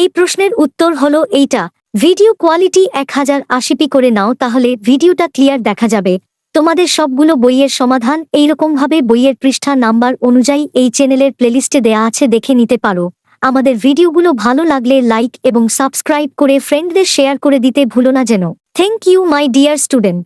এই প্রশ্নের উত্তর হলো এইটা। ভিডিও কোয়ালিটি 1080p করে নাও, তাহলে ভিডিওটা ক্লিয়ার দেখা যাবে। তোমাদের সবগুলো বইয়ের সমাধান এইরকমভাবে বইয়ের পৃষ্ঠা নাম্বার অনুযায়ী এই চ্যানেলের প্লেলিস্টে দেয়া আছে, দেখে নিতে পারো। আমাদের ভিডিওগুলো ভালো লাগলে লাইক এবং সাবস্ক্রাইব করে ফ্রেন্ডদের শেয়ার করে দিতে ভুলো না যেন। Thank you my dear student.